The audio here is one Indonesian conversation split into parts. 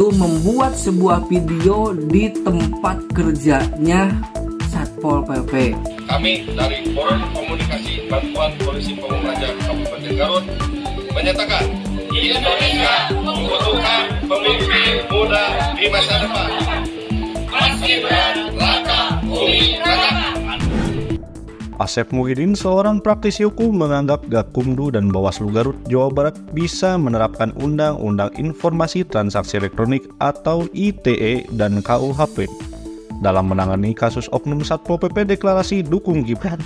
yaitu membuat sebuah video di tempat kerjanya Satpol PP. Kami dari Forum Komunikasi Bantuan Polisi Pamung Praja Kabupaten Garut menyatakan Indonesia membutuhkan pemimpin muda di masa depan. Mas Gibran, Raka Buming Raka. Asep Muhyiddin, seorang praktisi hukum, menganggap Gakumdu dan Bawaslu Garut, Jawa Barat bisa menerapkan Undang-Undang Informasi Transaksi Elektronik atau ITE dan KUHP dalam menangani kasus oknum Satpol PP deklarasi dukung Gibran.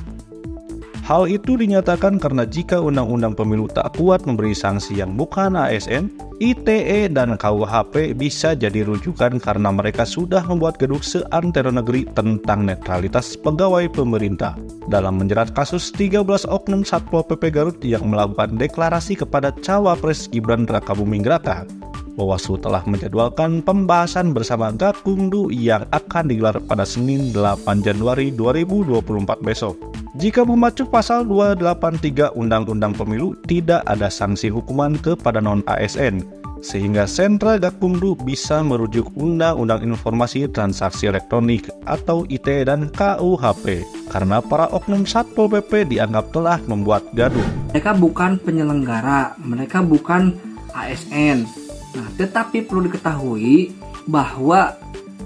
Hal itu dinyatakan karena jika Undang-Undang Pemilu tak kuat memberi sanksi yang bukan ASN, ITE dan KUHP bisa jadi rujukan karena mereka sudah membuat gaduh seantero negeri tentang netralitas pegawai pemerintah. Dalam menjerat kasus 13 oknum Satpol PP Garut yang melakukan deklarasi kepada Cawapres Gibran Raka Buming Raka, Bawaslu telah menjadwalkan pembahasan bersama Gakumdu yang akan digelar pada Senin 8 Januari 2024 besok. Jika memacu pasal 283 Undang-Undang Pemilu, tidak ada sanksi hukuman kepada non-ASN, sehingga sentra Gakumdu bisa merujuk Undang-Undang Informasi Transaksi Elektronik atau ITE dan KUHP, karena para oknum Satpol PP dianggap telah membuat gaduh. Mereka bukan penyelenggara, mereka bukan ASN. Nah, tetapi perlu diketahui bahwa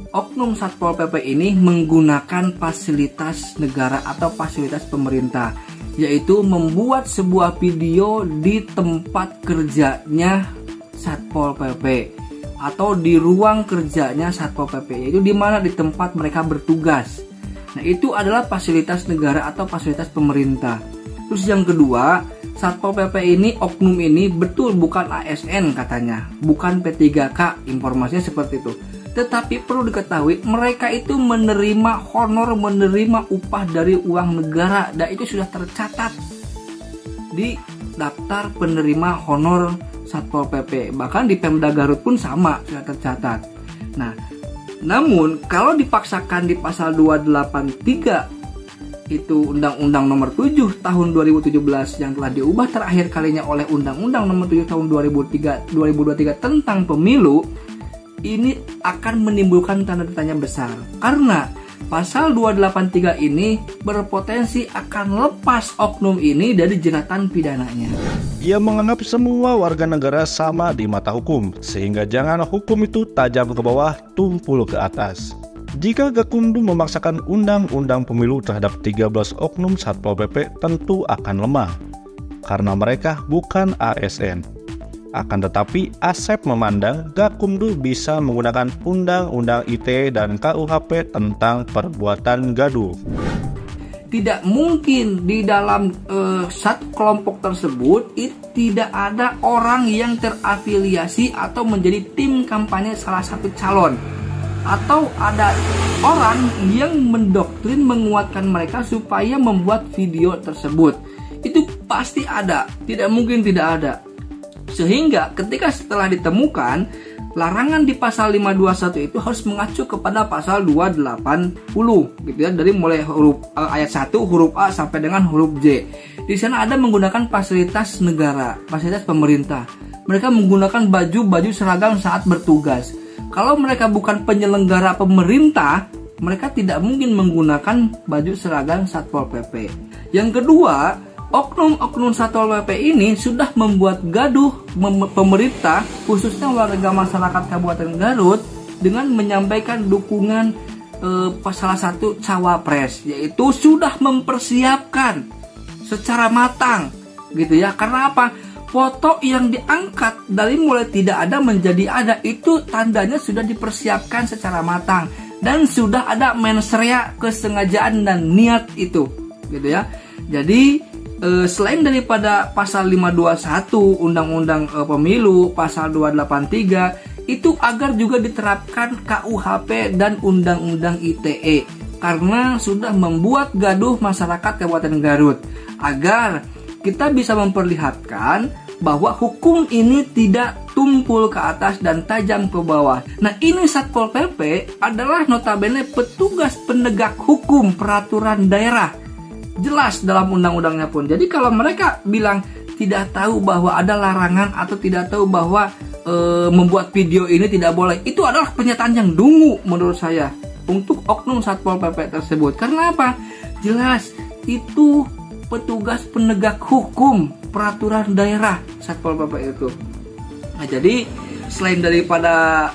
oknum Satpol PP ini menggunakan fasilitas negara atau fasilitas pemerintah, yaitu membuat sebuah video di tempat kerjanya Satpol PP atau di ruang kerjanya Satpol PP, yaitu di mana di tempat mereka bertugas. Nah, itu adalah fasilitas negara atau fasilitas pemerintah. Terus yang kedua, Satpol PP ini, oknum ini betul bukan ASN katanya, bukan P3K, informasinya seperti itu. Tetapi perlu diketahui mereka itu menerima honor, menerima upah dari uang negara, dan itu sudah tercatat di daftar penerima honor Satpol PP. Bahkan di Pemda Garut pun sama, sudah tercatat. Nah, namun kalau dipaksakan di pasal 283 itu Undang-Undang Nomor 7 Tahun 2017 yang telah diubah terakhir kalinya oleh Undang-Undang Nomor 7 Tahun 2023 tentang pemilu, ini akan menimbulkan tanda tanya besar karena pasal 283 ini berpotensi akan lepas oknum ini dari jeratan pidananya. Ia menganggap semua warga negara sama di mata hukum, sehingga jangan hukum itu tajam ke bawah, tumpul ke atas. Jika Gakumdu memaksakan Undang-Undang Pemilu terhadap 13 oknum Satpol PP, tentu akan lemah, karena mereka bukan ASN. Akan tetapi, Asep memandang Gakumdu bisa menggunakan Undang-Undang ITE dan KUHP tentang perbuatan gaduh. Tidak mungkin di dalam satu kelompok tersebut tidak ada orang yang terafiliasi atau menjadi tim kampanye salah satu calon, atau ada orang yang mendoktrin menguatkan mereka supaya membuat video tersebut. Itu pasti ada, tidak mungkin tidak ada. Sehingga ketika setelah ditemukan, larangan di pasal 521 itu harus mengacu kepada pasal 280 gitu ya, dari mulai huruf ayat 1 huruf A sampai dengan huruf J. Di sana ada menggunakan fasilitas negara, fasilitas pemerintah. Mereka menggunakan baju seragam saat bertugas. Kalau mereka bukan penyelenggara pemerintah, mereka tidak mungkin menggunakan baju seragam Satpol PP. Yang kedua, oknum-oknum Satpol PP ini sudah membuat gaduh pemerintah, khususnya warga masyarakat Kabupaten Garut, dengan menyampaikan dukungan salah satu cawapres, yaitu sudah mempersiapkan secara matang, gitu ya. Karena apa? Foto yang diangkat dari mulai tidak ada menjadi ada, itu tandanya sudah dipersiapkan secara matang dan sudah ada mensrea, kesengajaan dan niat itu, gitu ya. Jadi selain daripada pasal 521 Undang-Undang Pemilu, pasal 283 itu agar juga diterapkan KUHP dan Undang-Undang ITE, karena sudah membuat gaduh masyarakat Kabupaten Garut, agar kita bisa memperlihatkan bahwa hukum ini tidak tumpul ke atas dan tajam ke bawah. Nah, ini Satpol PP adalah notabene petugas penegak hukum peraturan daerah, jelas dalam undang-undangnya pun. Jadi kalau mereka bilang tidak tahu bahwa ada larangan atau tidak tahu bahwa membuat video ini tidak boleh. Itu adalah pernyataan yang dungu menurut saya untuk oknum Satpol PP tersebut. Karena apa? Jelas itu petugas penegak hukum peraturan daerah Satpol PP itu. Nah, jadi selain daripada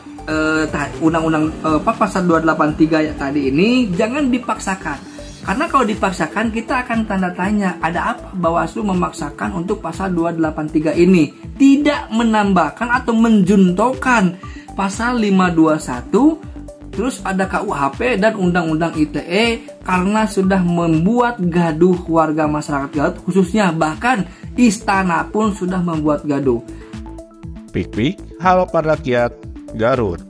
undang-undang pasal 283 ya tadi ini, jangan dipaksakan. Karena kalau dipaksakan kita akan tanda tanya, ada apa Bawaslu memaksakan untuk pasal 283 ini? Tidak menambahkan atau menjuntokan pasal 521, terus ada KUHP dan Undang-Undang ITE karena sudah membuat gaduh warga masyarakat Garut, khususnya bahkan istana pun sudah membuat gaduh. Pik-pik, halo para rakyat Garut.